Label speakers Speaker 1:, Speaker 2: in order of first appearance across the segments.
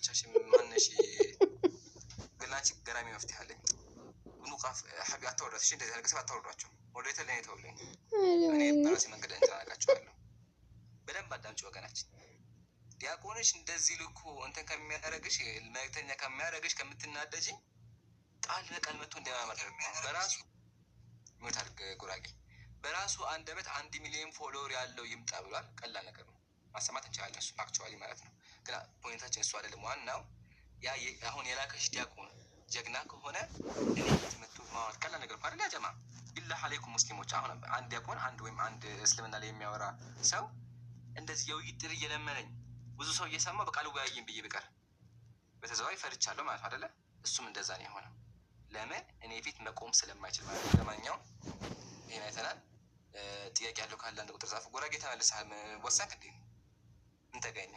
Speaker 1: አልተመቻችም ማነሽ ግላንቺ ገራሚ መፍትሄ አለኝ ኑቃፍ ሐቢ አታወራሽ እሺ እንደዚህ አልከሰብ አታወራቸው ወደ ተለይ ተውልኝ እኔ በራሴ መንገድ እንተናጋቸዋለሁ በደንብ አዳምጪ ወገናችን ዲያቆንሽ እንደዚህ ልኩ እንትን ከሚያደርግሽ መልእክተኛ ከሚያደርግሽ ከምትናደጂ ቃል በቃል መጥቶ እንደማመር በራሱ ሞታርግ ጉራጌ በራሱ አንደበት 1 ሚሊዮን ፎሎወር ያለው ይምጣ ብሏል። ቀላል ነገር ነው ማሰማት እንችላለን እሱ አክቹዋሊ ማለት ነው። ግን ፖይንታችን እሱ አይደለም ዋናው ያ አሁን የላከሽ ዲያቆን ጀግና ከሆነ እኔ ተመቶ ማውራት ቀላል ነገር አይደል ያ ጀማ ቢላህ አለይኩም ሙስሊሞች አሁን አንድ ዲያቆን አንድ ወይም አንድ እስልምና ላይ የሚያወራ ሰው እንደዚህ የውይይት ጥሪ እየለመነኝ ብዙ ሰው እየሰማ በቃሉ ወያይን ብዬ ብቀር በተዘዋዋሪ ፈርቻለሁ ማለት አይደለ እሱም እንደዛ ነው የሆነው ለምን እኔ ፊት መቆም ስለማይችል ማለት ነው። ለማንኛውም ይሄን አይተናል። ጥያቄ ያለው ካለ አንድ ቁጥር ጻፉ። ጉራጌ ተመልሰሃል ወሰንክ እንዴ ምን ተገኘ?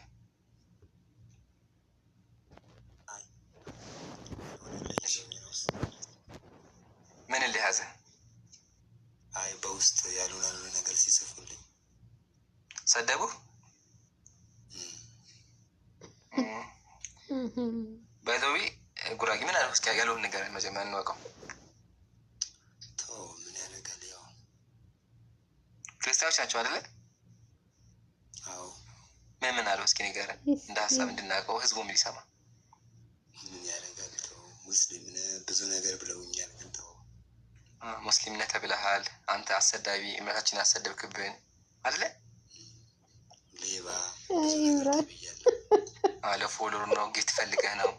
Speaker 1: ምን ሊያዘ
Speaker 2: አይ በውስጥ ያሉን ነገር ሲጽፉልኝ
Speaker 1: ሰደቡ ባይዘዊ ጉራጌ ምን አለው እስኪ ያለውን ነገር መጀመሪያ እንወቀው።
Speaker 2: ምን ያደርጋል ያው
Speaker 1: ክርስቲያኖች ናቸው አይደለ?
Speaker 2: አዎ
Speaker 1: ምን አለው እስኪ ንገረን እንደ ሀሳብ እንድናውቀው ህዝቡም ሊሰማ።
Speaker 2: ምን ያደርጋል ሙስሊም ነህ ብዙ ነገር ብለውኛል ግን ተው
Speaker 1: ሙስሊም ነህ ተብለሃል አንተ አሰዳቢ እምነታችን ያሰደብክብን አይደለ?
Speaker 2: ሌባ
Speaker 1: ለፎሎር ነው ጊፍት ፈልገህ ነው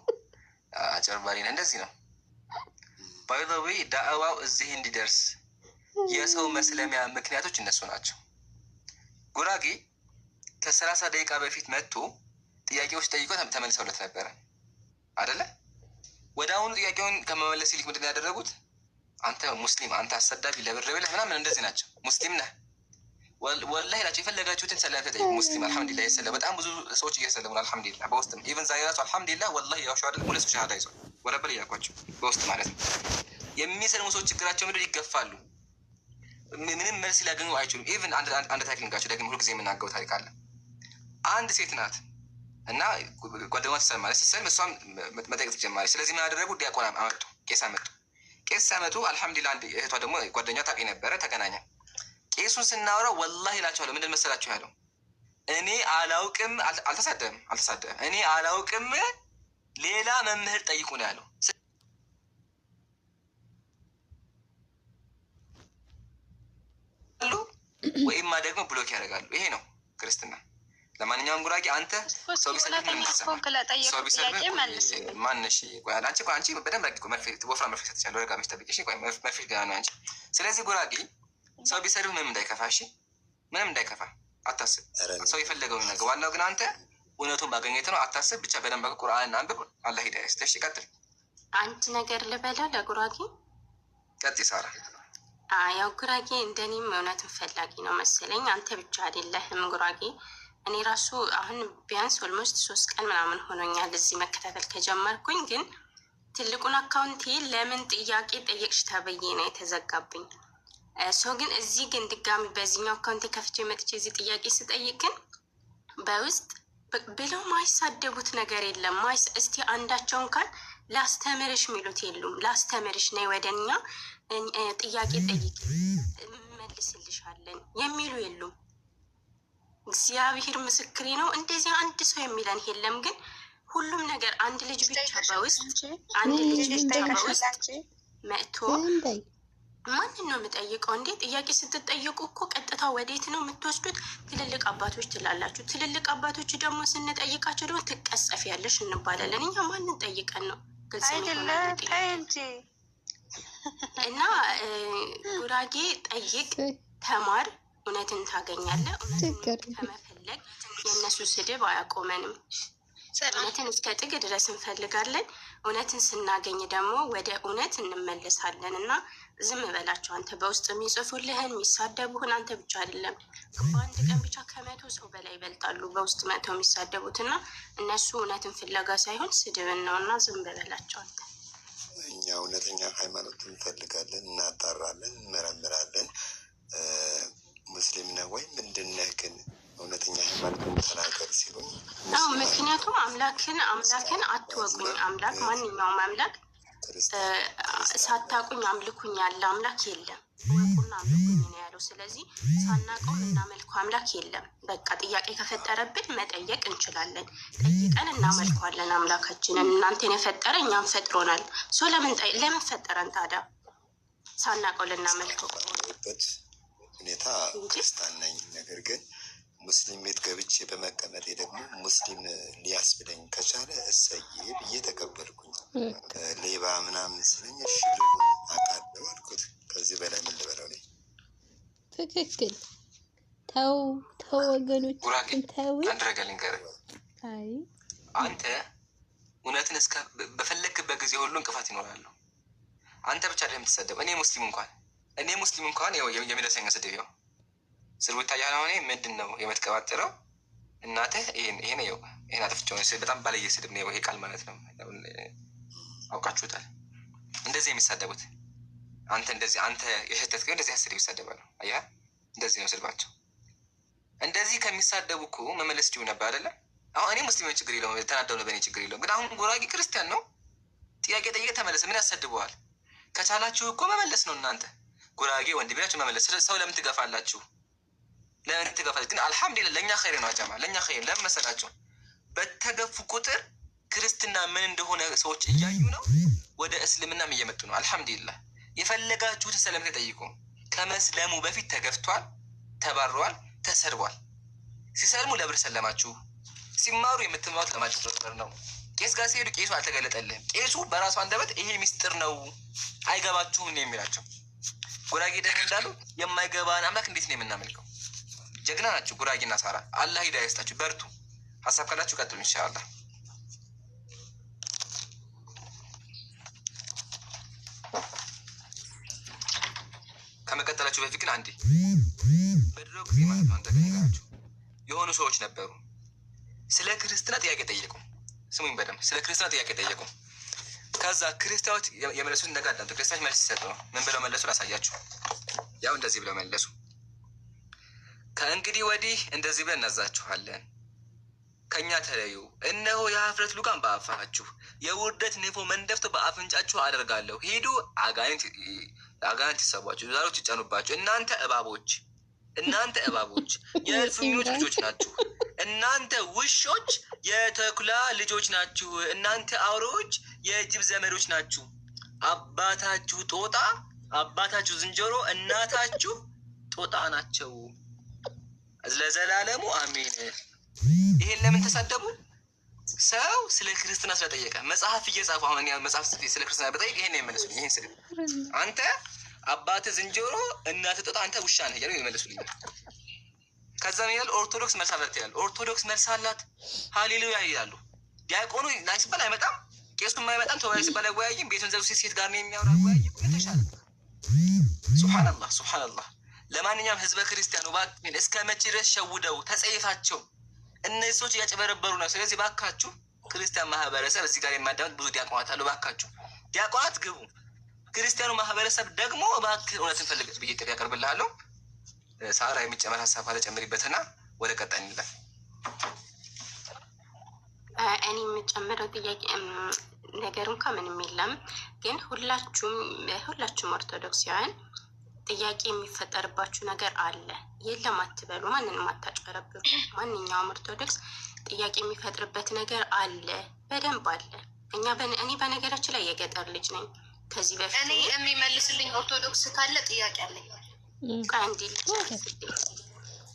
Speaker 1: አጨርባሪ ነህ እንደዚህ ነው። ባይ ዘ ዌይ ዳዕዋው እዚህ እንዲደርስ የሰው መስለሚያ ምክንያቶች እነሱ ናቸው። ጉራጌ ከ30 ደቂቃ በፊት መጥቶ ጥያቄዎች ጠይቆ ተመልሰውለት ነበረ አይደለ? ወደ አሁኑ ጥያቄውን ከመመለስ ይልቅ ምንድን ያደረጉት አንተ ሙስሊም አንተ አሰዳቢ ለብር ብለህ ምናምን እንደዚህ ናቸው። ሙስሊም ነህ ወላሂ ናቸው የፈለጋችሁትን ሰላም ተጠይቁ። ሙስሊም አልሐምዱሊላህ የሰለሙ በጣም ብዙ ሰዎች እየሰለሙ ነው አልሐምዱሊላህ በውስጥም ኢቭን ዛሬ ራሱ አልሐምዱሊላህ ወላሂ ያው ሸሃዳ ሁለት ሸሃዳ ይዟል ወረበል እያልኳቸው በውስጥ ማለት ነው። የሚሰልሙ ሰዎች ችግራቸው ምንድን ይገፋሉ ምንም መልስ ሊያገኙ አይችሉም። ኢቭን አንድ ታሪክ ልንጋችሁ ደግሞ ሁልጊዜ የምናገው ታሪክ አለ። አንድ ሴት ናት እና ጓደኛዋ ትሰልማለች ስትሰልም እሷም መጠየቅ ትጀምራለች። ስለዚህ ምን አደረጉ ዲያቆን አመጡ ቄስ አመጡ አልሐምዱሊላህ አንድ እህቷ ደግሞ ጓደኛዋ ታውቂ ነበረ ተገናኘ ቄሱን ስናወራ ወላሂ እላቸዋለሁ ምንድን መሰላችሁ ያለው እኔ አላውቅም አልተሳደበም እኔ አላውቅም ሌላ መምህር ጠይቁ ነው ያለው። ወይማ ደግሞ ብሎክ ያደርጋሉ። ይሄ ነው ክርስትና። ለማንኛውም ጉራጌ አንተ ሰው ቢሰልፍ ማነሽ አንቺ በደንብ ወፍራ መርፌ ሰጥቻለሁ ረጋ መች ጠብቄሽ መርፌ ገና ነው አንቺ። ስለዚህ ጉራጌ ሰው ቢሰድብ ምንም እንዳይከፋ እሺ ምንም እንዳይከፋ አታስብ። ሰው የፈለገውን ነገር ዋናው ግን አንተ እውነቱን ማግኘት ነው። አታስብ ብቻ በደንብ ቁርአንን አንብብ። አላህ ሂዳያ ይስጥሽ። ቀጥል።
Speaker 3: አንድ ነገር ልበለው ለጉራጌ
Speaker 1: ቀጥይ ሳራ።
Speaker 3: ያው ጉራጌ እንደኔም እውነትን ፈላጊ ነው መሰለኝ። አንተ ብቻ አይደለህም ጉራጌ። እኔ ራሱ አሁን ቢያንስ ኦልሞስት 3 ቀን ምናምን ሆኖኛል እዚህ መከታተል ከጀመርኩኝ። ግን ትልቁን አካውንቴ ለምን ጥያቄ ጠየቅሽ ተብዬ ነው የተዘጋብኝ። ሰው ግን እዚህ ግን ድጋሚ በዚህኛው አካውንት ከፍቼ መጥቼ እዚህ ጥያቄ ስጠይቅ ግን በውስጥ ብለው ማይሳደቡት ነገር የለም። እስቲ አንዳቸውን ካል ላስተምርሽ የሚሉት የሉም። ላስተምርሽ ነይ ወደኛ ጥያቄ ጠይቅ መልስልሻለን የሚሉ የሉም። እግዚአብሔር ምስክሬ ነው። እንደዚህ አንድ ሰው የሚለን የለም። ግን ሁሉም ነገር አንድ ልጅ ብቻ በውስጥ መጥቶ ማንን ነው የምጠይቀው እንዴ? ጥያቄ ስትጠይቁ እኮ ቀጥታ ወዴት ነው የምትወስዱት? ትልልቅ አባቶች ትላላችሁ። ትልልቅ አባቶች ደግሞ ስንጠይቃቸው ደግሞ ትቀጸፊያለሽ እንባላለን። እኛ ማንን ጠይቀን ነው? ግልጽ እና ጉራጌ ጠይቅ፣ ተማር፣ እውነትን ታገኛለህ። እውነትን ከመፈለግ የእነሱ ስድብ አያቆመንም። እውነትን እስከ ጥግ ድረስ እንፈልጋለን። እውነትን ስናገኝ ደግሞ ወደ እውነት እንመለሳለን። እና ዝም በላቸው አንተ። በውስጥ የሚጽፉልህን የሚሳደቡህን አንተ ብቻ አይደለም በአንድ ቀን ብቻ ከ100 ሰው በላይ ይበልጣሉ በውስጥ መተው የሚሳደቡት። እና እነሱ እውነትን ፍለጋ ሳይሆን ስድብን ነው። እና ዝም በላቸው አንተ።
Speaker 2: እኛ እውነተኛ ሃይማኖት እንፈልጋለን፣ እናጣራለን፣ እንመረምራለን። ሙስሊም ነህ ወይ ምንድን ነህ ግን እውነተኛ ሃይማኖትን ተናገር ሲሉኝ
Speaker 3: ምክንያቱም አምላክን አትወቁኝ። አምላክ ማንኛውም አምላክ ሳታቁኝ አምልኩኝ ያለ አምላክ የለም። ወቁና አምልኩኝ ነው ያለው። ስለዚህ ሳናቀው የምናመልከው አምላክ የለም። በቃ ጥያቄ ከፈጠረብን መጠየቅ እንችላለን። ጠይቀን እናመልከዋለን አምላካችንን። እናንተን የፈጠረ እኛም ፈጥሮናል። ለምን ፈጠረን ታዲያ ሳናቀው ልናመልከው?
Speaker 2: ሁኔታ ክርስቲያን ነኝ፣ ነገር ግን ሙስሊም ቤት ገብቼ በመቀመጤ ደግሞ ሙስሊም ሊያስብለኝ ከቻለ እሰዬ ብዬ ተቀበልኩኝ። ሌባ ምናምን ሲለኝ እሺ ልሁን አውቃለሁ አልኩት። ከዚህ በላይ ምን ልበለው ነኝ?
Speaker 4: ትክክል። ተው ወገኖች፣ ተው።
Speaker 1: አንድ ነገር ልንገርህ። አንተ እውነትን በፈለግክበት ጊዜ ሁሉ እንቅፋት ይኖራሉ። አንተ ብቻ አይደለም የምትሰደብ። እኔ ሙስሊም እንኳን የሚደርሰኝ ስድብ ያው ስልቡ ይታያል። አሁን ምንድን ነው የምትቀባጥረው? እናትህ ይሄን አጥፍቼው በጣም ባለየ ስድብ ነው ይሄ ቃል ማለት ነው። አውቃችሁታል። እንደዚህ የሚሳደቡት አንተ የሸተት ግን እንደዚህ ስድብ ይሳደባሉ። አያ እንደዚህ ነው ስድባቸው። እንደዚህ ከሚሳደቡ እኮ መመለስ ችው ነበር አይደለም? አሁን እኔ ሙስሊሞች ችግር የለውም፣ ተናደው ነው በእኔ ችግር የለውም። ግን አሁን ጉራጌ ክርስቲያን ነው፣ ጥያቄ ጠይቀህ ተመለስ። ምን ያሰድበዋል? ከቻላችሁ እኮ መመለስ ነው። እናንተ ጉራጌ ወንድ ቢላችሁ መመለስ። ሰው ለምን ትገፋላችሁ? ግን አልሐምዱሊላህ ለእኛ ኸይር ነው። አጀማ ለእኛ ኸይር ለምን መሰላችሁ? በተገፉ ቁጥር ክርስትና ምን እንደሆነ ሰዎች እያዩ ነው፣ ወደ እስልምናም እየመጡ ነው። አልሐምዱሊላህ የፈለጋችሁትን ሰላም ተጠይቁ። ከመስለሙ በፊት ተገፍቷል፣ ተባረዋል፣ ተሰርቧል። ሲሰልሙ ለብር ሰለማችሁ፣ ሲማሩ የምትማሩት ለማጭበርበር ነው። ቄስ ጋር ሲሄዱ ቄሱ አልተገለጠልህም። ቄሱ በራሱ አንደበት ይሄ ሚስጥር ነው አይገባችሁም ነው የሚላቸው። ጉራጌ ደግሞ እንዳሉ የማይገባን አምላክ እንዴት ነው የምናመልከው? ጀግና ናቸው ጉራጌና ሳራ። አላህ ሂዳያ ይስጣችሁ፣ በርቱ። ሀሳብ ካላችሁ ቀጥሉ ኢንሻአላህ። ከመቀጠላችሁ በፊት ግን አንዴ በድሮ ጊዜ ማለት ነው እንደገናችሁ የሆኑ ሰዎች ነበሩ። ስለ ክርስትና ጥያቄ ጠየቁ። ስሙኝ በደንብ ስለ ክርስትና ጥያቄ ጠየቁ። ከዛ ክርስቲያኖች የመለሱት ነገር አዳምጡ። ክርስቲያኖች መልስ ሲሰጡ ምን ብለው መለሱ ላሳያችሁ። ያው እንደዚህ ብለው መለሱ። ከእንግዲህ ወዲህ እንደዚህ ብለን እናዛችኋለን፣ ከእኛ ተለዩ። እነሆ የሀፍረት ሉጋን በአፋችሁ የውርደት ንፎ መንደፍቶ በአፍንጫችሁ አደርጋለሁ። ሂዱ አጋንንት ይሰቧችሁ፣ ዛሮች ይጫኑባችሁ። እናንተ እባቦች የእልፍኞች ልጆች ናችሁ። እናንተ ውሾች የተኩላ ልጆች ናችሁ። እናንተ አውሬዎች የጅብ ዘመዶች ናችሁ። አባታችሁ ጦጣ፣ አባታችሁ ዝንጀሮ፣ እናታችሁ ጦጣ ናቸው። ለዘላለሙ አሜን። ይሄን ለምን ተሳደቡ? ሰው ስለ ክርስትና ስለጠየቀ መጽሐፍ እየጻፉ አሁን መጽሐፍ ስለ ክርስትና በጠይቅ ይሄን የመለሱልኝ። ይሄን ስል አንተ አባትህ ዝንጀሮ እናትህ ጦጣ አንተ ውሻ ነህ እያሉ ይመለሱልኝ። ከዛ ምን ይላል? ኦርቶዶክስ መልስ አላት ይላል። ኦርቶዶክስ መልስ አላት ሃሌሉያ ይላሉ። ዲያቆኑ ላይ ሲባል አይመጣም፣ ቄሱም አይመጣም፣ ተወያይ ሲባል አይወያይም። ቤቱን ዘግቶ ሴት ጋር ነው የሚያወራው። አይወያይም። የተሻለ ሱብሃንአላህ። ለማንኛውም ህዝበ ክርስቲያኑ እባክህን እስከ መቼ ድረስ ሸውደው ተጸይፋቸው? እነዚህ ሰዎች እያጭበረበሩ ነው። ስለዚህ ባካችሁ ክርስቲያን ማህበረሰብ እዚህ ጋር የማዳመጥ ብዙ ዲያቆናት አሉ። ባካችሁ ዲያቆናት ግቡ። ክርስቲያኑ ማህበረሰብ ደግሞ እባክህ እውነትን ፈልግ ብዬ ጥሪ ያቀርብልሃለሁ። ሳራ የሚጨመር ሀሳብ አለ ጨምሪበትና ወደ ቀጣይ እንለፍ።
Speaker 3: እኔ የምጨምረው ጥያቄ ነገር እንኳን ምንም የለም፣ ግን ሁላችሁም ኦርቶዶክሳውያን ጥያቄ የሚፈጠርባችሁ ነገር አለ። የለም አትበሉ፣ ማንንም አታጭበረብሩ። ማንኛውም ኦርቶዶክስ ጥያቄ የሚፈጥርበት ነገር አለ፣ በደንብ አለ። እኔ በነገራችን ላይ የገጠር ልጅ ነኝ። ከዚህ በፊት
Speaker 5: እኔ የሚመልስልኝ ኦርቶዶክስ ካለ ጥያቄ አለኝ።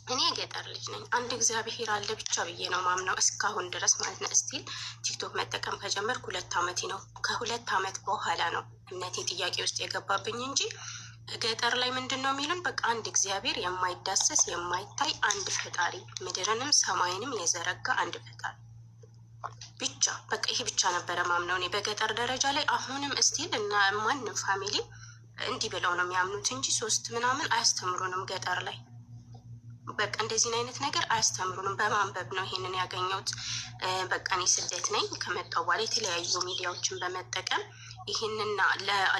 Speaker 3: እኔ የገጠር ልጅ ነኝ። አንድ እግዚአብሔር አለ ብቻ ብዬ ነው ማምነው እስካሁን ድረስ ማለት ነው። እስቲል ቲክቶክ መጠቀም ከጀመርኩ 2 ዓመቴ ነው። ከ2 ዓመት በኋላ ነው እምነቴ ጥያቄ ውስጥ የገባብኝ እንጂ ገጠር ላይ ምንድን ነው የሚሉን? በቃ አንድ እግዚአብሔር የማይዳሰስ የማይታይ አንድ ፈጣሪ፣ ምድርንም ሰማይንም የዘረጋ አንድ ፈጣሪ ብቻ። በቃ ይሄ ብቻ ነበረ ማምነው እኔ በገጠር ደረጃ ላይ። አሁንም እስቲል እና ማንም ፋሚሊ እንዲህ ብለው ነው የሚያምኑት እንጂ 3 ምናምን አያስተምሩንም ገጠር ላይ። በቃ እንደዚህን አይነት ነገር አያስተምሩንም። በማንበብ ነው ይሄንን ያገኘሁት። በቃ እኔ ስደት ነኝ። ከመጣሁ በኋላ የተለያዩ ሚዲያዎችን በመጠቀም ይህንና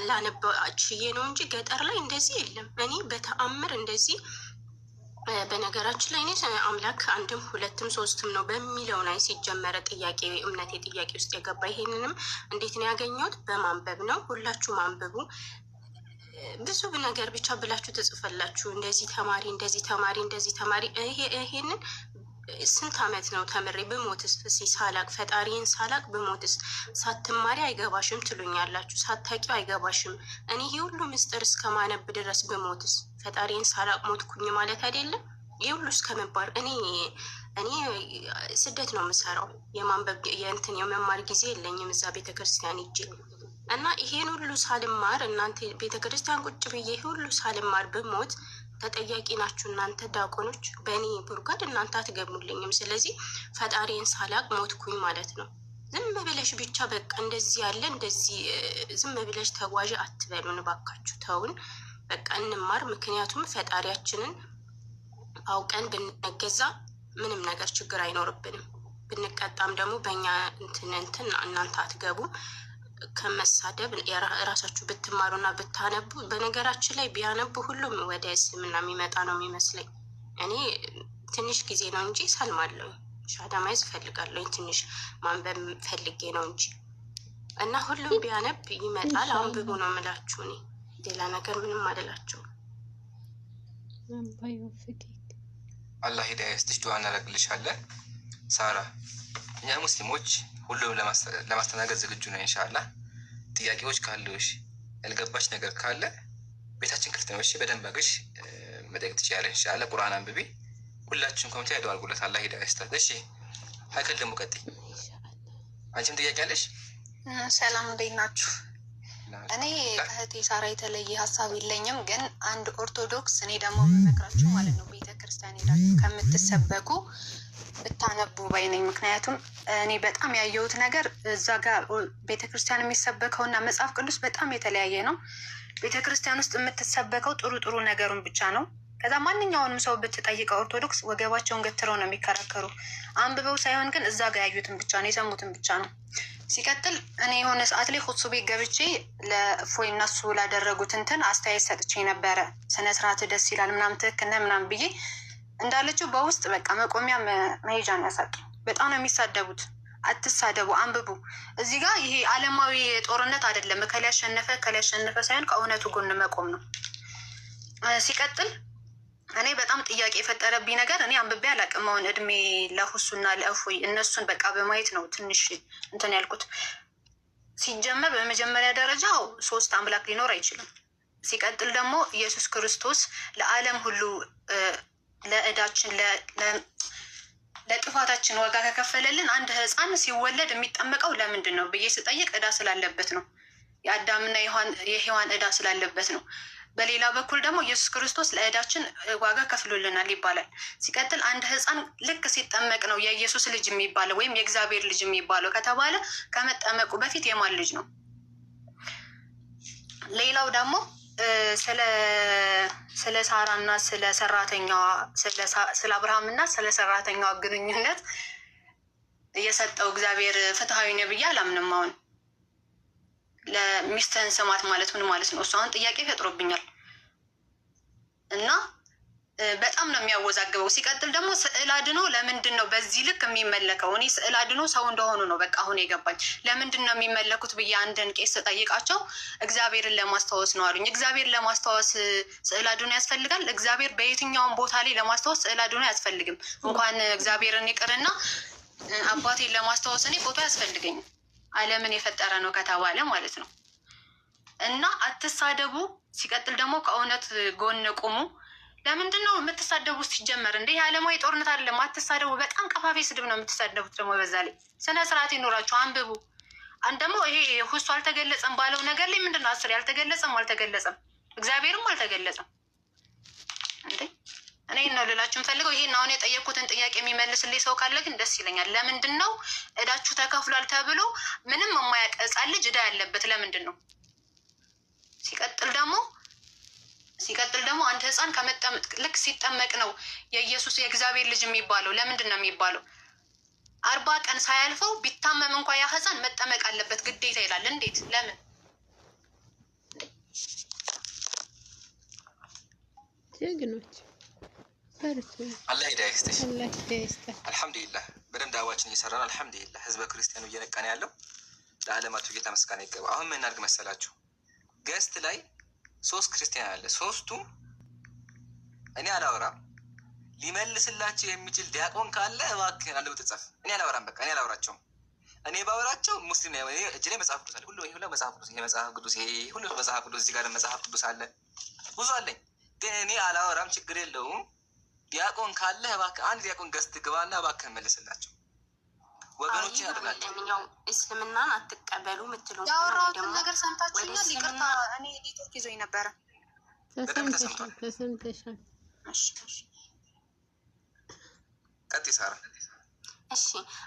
Speaker 3: ላነበችዬ ነው እንጂ ገጠር ላይ እንደዚህ የለም። እኔ በተአምር እንደዚህ በነገራችን ላይ እኔ አምላክ አንድም ሁለትም ሶስትም ነው በሚለው ላይ ሲጀመረ ጥያቄ እምነቴ ጥያቄ ውስጥ የገባ ይሄንንም እንዴት ነው ያገኘሁት? በማንበብ ነው። ሁላችሁም አንብቡ። ብዙ ነገር ብቻ ብላችሁ ትጽፈላችሁ። እንደዚህ ተማሪ፣ እንደዚህ ተማሪ፣ እንደዚህ ተማሪ። ይሄንን ስንት ዓመት ነው ተምሬ ብሞትስ ሳላቅ ፈጣሪን ሳላቅ ብሞትስ? ሳትማሪ አይገባሽም ትሉኛላችሁ፣ ሳታቂው አይገባሽም። እኔ ይህ ሁሉ ምስጢር እስከማነብ ድረስ ብሞትስ ፈጣሪን ሳላቅ ሞትኩኝ ማለት አይደለም? ይህ ሁሉ እስከመባር እኔ ስደት ነው የምሰራው። የማንበብ የእንትን የመማር ጊዜ የለኝም እዛ ቤተክርስቲያን ሂጄ እና ይሄን ሁሉ ሳልማር እናንተ ቤተክርስቲያን ቁጭ ብዬ ሁሉ ሳልማር ብሞት ተጠያቂ ናችሁ እናንተ ዲያቆኖች። በእኔ ጉድጓድ እናንተ አትገቡልኝም። ስለዚህ ፈጣሪን ሳላቅ ሞትኩኝ ማለት ነው። ዝም ብለሽ ብቻ በቃ እንደዚህ ያለ እንደዚህ ዝም ብለሽ ተጓዥ አትበሉን እባካችሁ፣ ተውን። በቃ እንማር። ምክንያቱም ፈጣሪያችንን አውቀን ብንገዛ ምንም ነገር ችግር አይኖርብንም። ብንቀጣም ደግሞ በእኛ እንትን እናንተ አትገቡ። ከመሳደብ የራሳችሁ ብትማሩና ብታነቡ። በነገራችን ላይ ቢያነቡ ሁሉም ወደ እስልምና የሚመጣ ነው የሚመስለኝ። እኔ ትንሽ ጊዜ ነው እንጂ ሰልማለሁ፣ ሻዳ ማየት እፈልጋለሁ። ትንሽ ማንበብ ፈልጌ ነው እንጂ እና ሁሉም ቢያነብ ይመጣል። አንብቡ ነው የምላችሁ። እኔ ሌላ ነገር ምንም አልላችሁ።
Speaker 1: አላህ ሂዳያ ይስጥሽ። ዱዓ እናደርግልሻለን ሳራ። እኛ ሙስሊሞች ሁሉም ለማስተናገድ ዝግጁ ነው። ኢንሻአላህ ጥያቄዎች ካሉሽ ያልገባሽ ነገር ካለ ቤታችን ክፍት ነው። እሺ በደንብ አግሽ መጠየቅ ትችያለሽ። ኢንሻአላህ ቁርአን አንብቢ። ሁላችሁም ኮሜንት ላይ ዱዓ አድርጉለት። አላህ ሂዳያ ይስጣት። እሺ ሀይከል ደግሞ ቀጥይ። አንቺም ጥያቄ አለሽ?
Speaker 5: ሰላም እንዴት ናችሁ? እኔ ከእህቴ ሳራ የተለየ ሀሳብ የለኝም፣ ግን አንድ ኦርቶዶክስ እኔ ደግሞ የምመክራችሁ ማለት ነው ቤተክርስቲያን ሄዳችሁ ከምትሰበኩ ብታነቡ ባይ ነኝ። ምክንያቱም እኔ በጣም ያየሁት ነገር እዛ ጋር ቤተክርስቲያን የሚሰበከውና መጽሐፍ ቅዱስ በጣም የተለያየ ነው። ቤተክርስቲያን ውስጥ የምትሰበከው ጥሩ ጥሩ ነገሩን ብቻ ነው። ከዛ ማንኛውንም ሰው ብትጠይቀው ኦርቶዶክስ ወገባቸውን ገትረው ነው የሚከራከሩ። አንብበው ሳይሆን ግን እዛ ጋር ያዩትን ብቻ ነው የሰሙትን ብቻ ነው። ሲቀጥል እኔ የሆነ ሰዓት ላይ ኹጥሱ ቤት ገብቼ ለእፎይ እነሱ ላደረጉት እንትን አስተያየት ሰጥቼ ነበረ። ስነስርዓት ደስ ይላል ምናምን ትክክል ነህ ምናምን ብዬ እንዳለችው በውስጥ በቃ መቆሚያ መሄጃን ያሳጡ። በጣም ነው የሚሳደቡት። አትሳደቡ፣ አንብቡ። እዚህ ጋር ይሄ ዓለማዊ ጦርነት አይደለም። እከሌ ያሸነፈ ሳይሆን ከእውነቱ ጎን መቆም ነው። ሲቀጥል እኔ በጣም ጥያቄ የፈጠረብኝ ነገር እኔ አንብቤ አላውቅም። አሁን እድሜ ለሁሱና ለእፎይ እነሱን በቃ በማየት ነው ትንሽ እንትን ያልኩት። ሲጀመር በመጀመሪያ ደረጃው 3 አምላክ ሊኖር አይችልም። ሲቀጥል ደግሞ ኢየሱስ ክርስቶስ ለዓለም ሁሉ ለእዳችን ለጥፋታችን ዋጋ ከከፈለልን አንድ ሕፃን ሲወለድ የሚጠመቀው ለምንድን ነው ብዬ ስጠይቅ እዳ ስላለበት ነው። የአዳምና የሔዋን እዳ ስላለበት ነው። በሌላ በኩል ደግሞ ኢየሱስ ክርስቶስ ለእዳችን ዋጋ ከፍሎልናል ይባላል። ሲቀጥል አንድ ሕፃን ልክ ሲጠመቅ ነው የኢየሱስ ልጅ የሚባለው ወይም የእግዚአብሔር ልጅ የሚባለው ከተባለ ከመጠመቁ በፊት የማን ልጅ ነው? ሌላው ደግሞ ስለ ሳራና ስለ ሰራተኛዋ ስለ አብርሃምና ስለ ሰራተኛዋ ግንኙነት የሰጠው እግዚአብሔር ፍትሐዊ ነው ብዬ አላምንም። አሁን ለሚስትህን ስማት ማለት ምን ማለት ነው? እሱ አሁን ጥያቄ ፈጥሮብኛል እና በጣም ነው የሚያወዛግበው። ሲቀጥል ደግሞ ስዕል አድኖ ለምንድን ነው በዚህ ልክ የሚመለከው? እኔ ስዕል አድኖ ሰው እንደሆኑ ነው በቃ አሁን የገባኝ። ለምንድን ነው የሚመለኩት ብዬ አንድን ቄስ ጠይቃቸው እግዚአብሔርን ለማስታወስ ነው አሉኝ። እግዚአብሔር ለማስታወስ ስዕል አድኖ ያስፈልጋል? እግዚአብሔር በየትኛውም ቦታ ላይ ለማስታወስ ስዕል አድኖ አያስፈልግም። እንኳን እግዚአብሔርን ይቅርና አባቴን ለማስታወስ እኔ ፎቶ አያስፈልገኝም። ዓለምን የፈጠረ ነው ከተባለ ማለት ነው። እና አትሳደቡ። ሲቀጥል ደግሞ ከእውነት ጎን ቁሙ። ለምንድን ነው የምትሳደቡ? ሲጀመር እንደ የዓለማዊ ጦርነት አይደለም። አትሳደቡ። በጣም ቀፋፊ ስድብ ነው የምትሳደቡት። ደግሞ በዛ ላይ ስነ ስርዓት ይኖራችሁ፣ አንብቡ። አንድ ደግሞ ይሄ ሁሱ አልተገለጸም ባለው ነገር ላይ ምንድን ነው አስር አልተገለጸም፣ እግዚአብሔርም አልተገለጸም። እንዴ እኔ ነው ልላችሁ ፈልገው። ይሄን አሁን የጠየኩትን ጥያቄ የሚመልስልኝ ሰው ካለ ግን ደስ ይለኛል። ለምንድን ነው እዳችሁ ተከፍሏል ተብሎ ምንም የማያውቅ ሕፃን ልጅ እዳ ያለበት ለምንድን ነው? ሲቀጥል ደግሞ አንድ ሕፃን ልክ ሲጠመቅ ነው የኢየሱስ የእግዚአብሔር ልጅ የሚባለው። ለምንድን ነው የሚባለው? 40 ቀን ሳያልፈው ቢታመም እንኳ ያ ሕፃን መጠመቅ አለበት ግዴታ ይላል። እንዴት? ለምን?
Speaker 4: ጀግኖች
Speaker 1: አላህ ሂዳያ ይስጥሽ።
Speaker 4: አላህ ሂዳያ ይስጥህ።
Speaker 1: አልሐምዱሊላህ በደንብ ዳዋችን እየሰራን አልሐምዱሊላህ። ህዝበ ክርስቲያኑ እየነቃን ያለው ለዓለማቱ ጌታ ምስጋና ይገባ። አሁን ምን እናድርግ መሰላችሁ? ገስት ላይ 3 ክርስቲያን አለ። 3ቱም እኔ አላወራም ሊመልስላቸው የሚችል ዲያቆን ካለ እባክህን አንድ ብትጻፍ። እኔ አላወራም፣ በቃ እኔ አላወራቸውም። እኔ ባወራቸው ሙስሊም ነው። እጅ ላይ መጽሐፍ ቅዱስ አለ። ሁሉ መጽሐፍ ቅዱስ፣ ይሄ መጽሐፍ ቅዱስ፣ ይሄ ሁሉ መጽሐፍ ቅዱስ፣ እዚህ ጋር መጽሐፍ ቅዱስ አለ፣ ብዙ አለኝ። ግን እኔ አላወራም፣ ችግር የለውም። ዲያቆን ካለ እባክህ አንድ ዲያቆን ገስት ግባና እባክህን መልስላቸው። ወገኖች ያድርጋቸው።
Speaker 3: ያው እስልምናን አትቀበሉ ምትሉ
Speaker 5: ያወራሁትን ነገር ሰምታችሁኛል? ይቅርታ እኔ ኔትወርክ ይዞኝ ነበረ።
Speaker 4: ተሰምተሻል።
Speaker 1: ቀጥይ ሳራ።
Speaker 3: እሺ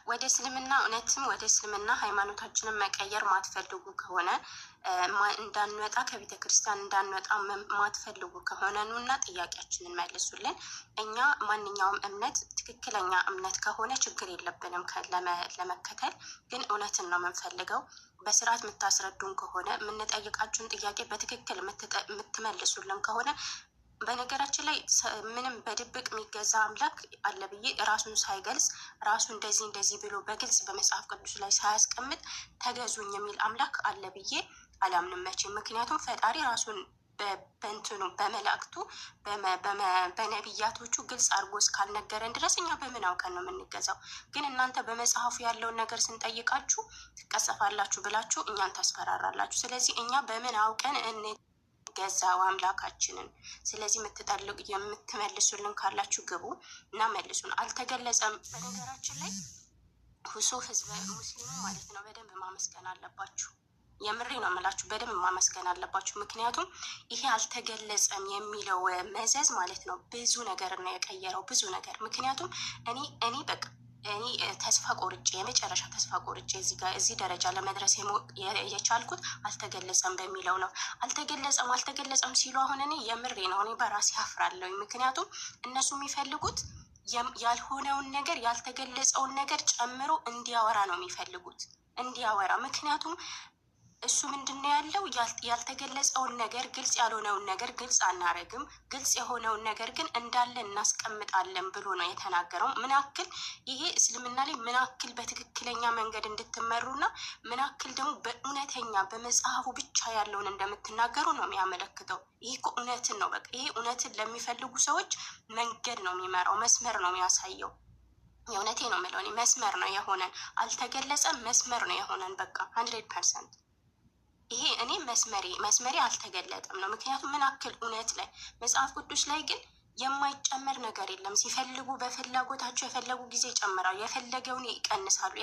Speaker 3: ወደ እስልምና እውነትም ወደ እስልምና ሃይማኖታችንን መቀየር ማትፈልጉ ከሆነ እንዳንወጣ ከቤተ ክርስቲያን እንዳንወጣ ማትፈልጉ ከሆነ ኑና ጥያቄያችንን መልሱልን። እኛ ማንኛውም እምነት ትክክለኛ እምነት ከሆነ ችግር የለብንም ለመከተል። ግን እውነትን ነው የምንፈልገው። በስርዓት የምታስረዱን ከሆነ የምንጠይቃችሁን ጥያቄ በትክክል የምትመልሱልን ከሆነ በነገራችን ላይ ምንም በድብቅ የሚገዛ አምላክ አለ ብዬ ራሱን ሳይገልጽ ራሱ እንደዚህ ብሎ በግልጽ በመጽሐፍ ቅዱስ ላይ ሳያስቀምጥ ተገዙኝ የሚል አምላክ አለ ብዬ አላምንም መቼም። ምክንያቱም ፈጣሪ ራሱን በእንትኑ በመላእክቱ በነቢያቶቹ ግልጽ አድርጎ እስካልነገረን ድረስ እኛ በምን አውቀን ነው የምንገዛው? ግን እናንተ በመጽሐፉ ያለውን ነገር ስንጠይቃችሁ ትቀሰፋላችሁ ብላችሁ እኛን ታስፈራራላችሁ። ስለዚህ እኛ በምን አውቀን ገዛው አምላካችንን? ስለዚህ የምትመልሱልን ካላችሁ ግቡ እና መልሱን። አልተገለጸም። በነገራችን ላይ ሁሱ ህዝበ ሙስሊሙ ማለት ነው በደንብ ማመስገን አለባችሁ። የምሬ ነው የምላችሁ፣ በደንብ ማመስገን አለባችሁ። ምክንያቱም ይሄ አልተገለጸም የሚለው መዘዝ ማለት ነው ብዙ ነገር ነው የቀየረው፣ ብዙ ነገር። ምክንያቱም እኔ በቃ እኔ ተስፋ ቆርጬ የመጨረሻ ተስፋ ቆርጬ እዚህ ደረጃ ለመድረስ የቻልኩት አልተገለጸም በሚለው ነው። አልተገለጸም ሲሉ አሁን እኔ የምሬ ነው እኔ በራሴ አፍራለሁ። ምክንያቱም እነሱ የሚፈልጉት ያልሆነውን ነገር ያልተገለጸውን ነገር ጨምሮ እንዲያወራ ነው የሚፈልጉት፣ እንዲያወራ። ምክንያቱም እሱ ምንድን ነው ያለው? ያልተገለጸውን ነገር ግልጽ ያልሆነውን ነገር ግልጽ አናረግም፣ ግልጽ የሆነውን ነገር ግን እንዳለ እናስቀምጣለን ብሎ ነው የተናገረው። ምን ያክል ይሄ እስልምና ላይ ምን ያክል በትክክለኛ መንገድ እንድትመሩና ምን ያክል ደግሞ በእውነተኛ በመጽሐፉ ብቻ ያለውን እንደምትናገሩ ነው የሚያመለክተው። ይህ እኮ እውነትን ነው። በቃ ይሄ እውነትን ለሚፈልጉ ሰዎች መንገድ ነው የሚመራው፣ መስመር ነው የሚያሳየው። የእውነቴ ነው የምለው እኔ መስመር ነው የሆነን። አልተገለጸም፣ መስመር ነው የሆነን። በቃ 100% ይሄ እኔ መስመሬ አልተገለጠም ነው። ምክንያቱም ምን ያክል እውነት ላይ መጽሐፍ ቅዱስ ላይ ግን የማይጨመር ነገር የለም። ሲፈልጉ በፍላጎታቸው የፈለጉ ጊዜ ይጨምራሉ፣ የፈለገውን ይቀንሳሉ።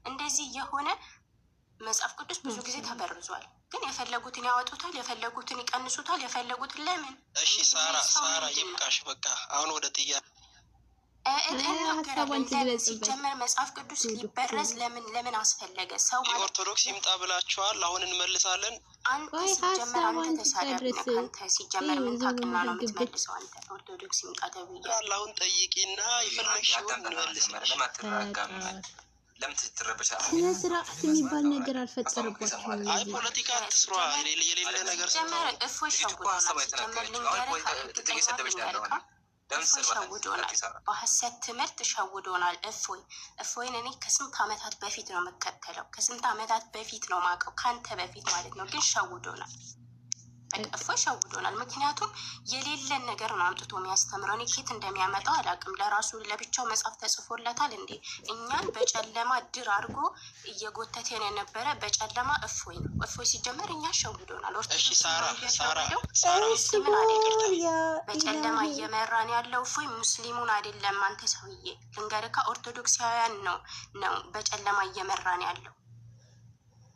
Speaker 3: እንደዚህ የሆነ መጽሐፍ ቅዱስ ብዙ ጊዜ ተበርዟል። ግን የፈለጉትን ያወጡታል፣ የፈለጉትን ይቀንሱታል፣ የፈለጉትን ለምን?
Speaker 6: እሺ ሳራ ይብቃሽ። በቃ አሁን ወደ ጥያቄ
Speaker 3: ሲጀመር መጽሐፍ ቅዱስ ሊበረዝ ለምን አስፈለገ? ሰው
Speaker 6: ኦርቶዶክስ ይምጣ ብላችኋል። አሁን እንመልሳለን።
Speaker 3: አንተ ሲጀመር አንተ ተሳደብ። አንተ ሲጀመር ምን ታውቅና ነው የምትመልሰው? አንተ ኦርቶዶክስ ይምጣ ተብያለሁ።
Speaker 6: አሁን ጠይቂና የፈለግሽውን እንመልሳለን።
Speaker 1: ለምን ትረበሻል?
Speaker 4: ስነ ስርዓት የሚባል ነገር አልፈጠረባቸውም።
Speaker 6: አይ ፖለቲካ አትስሯ። የሌለ ነገር
Speaker 3: ሲጀመር እፎይ ሸውዶናል። ሲጀመር ልንገርህ እፎይ ሸውዶናል። በሀሰት ትምህርት ሸውዶናል። እፎይን እኔ ከስንት ዓመታት በፊት ነው የምከተለው፣ ከስንት ዓመታት በፊት ነው ማውቀው፣ ከአንተ በፊት ማለት ነው። ግን ሸውዶናል፣ እፎይ ሸውዶናል። ምክንያቱም የሌለን ነገር ነው አምጥቶ የሚያስተምረው። እኔ ኬት እንደሚያመጣው አላውቅም። ለራሱ ለብቻው መጽሐፍ ተጽፎለታል እንዴ? እኛን በጨለማ ድር አድርጎ እየጎተተን የነበረ በጨለማ እፎይ ነው። እፎይ ሲጀመር እኛ ሸውዶናል። ሙስሊምን አይደለም በጨለማ እየመራን ያለው እፎይ ሙስሊሙን አይደለም። አንተ ሰውዬ ልንገርካ፣ ኦርቶዶክሳውያን ነው በጨለማ እየመራን ያለው።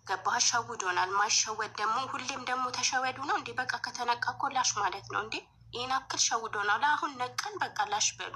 Speaker 3: ገባህ? ሸውዶናል። ማሸወድ ደግሞ ሁሌም ደግሞ ተሸወዱ ነው እንዴ? በቃ ከተነቃ እኮ ላሽ ማለት ነው እንዴ? ይህን አክል ሸውዶናል። አሁን ነቀን በቃ ላሽ በሉ።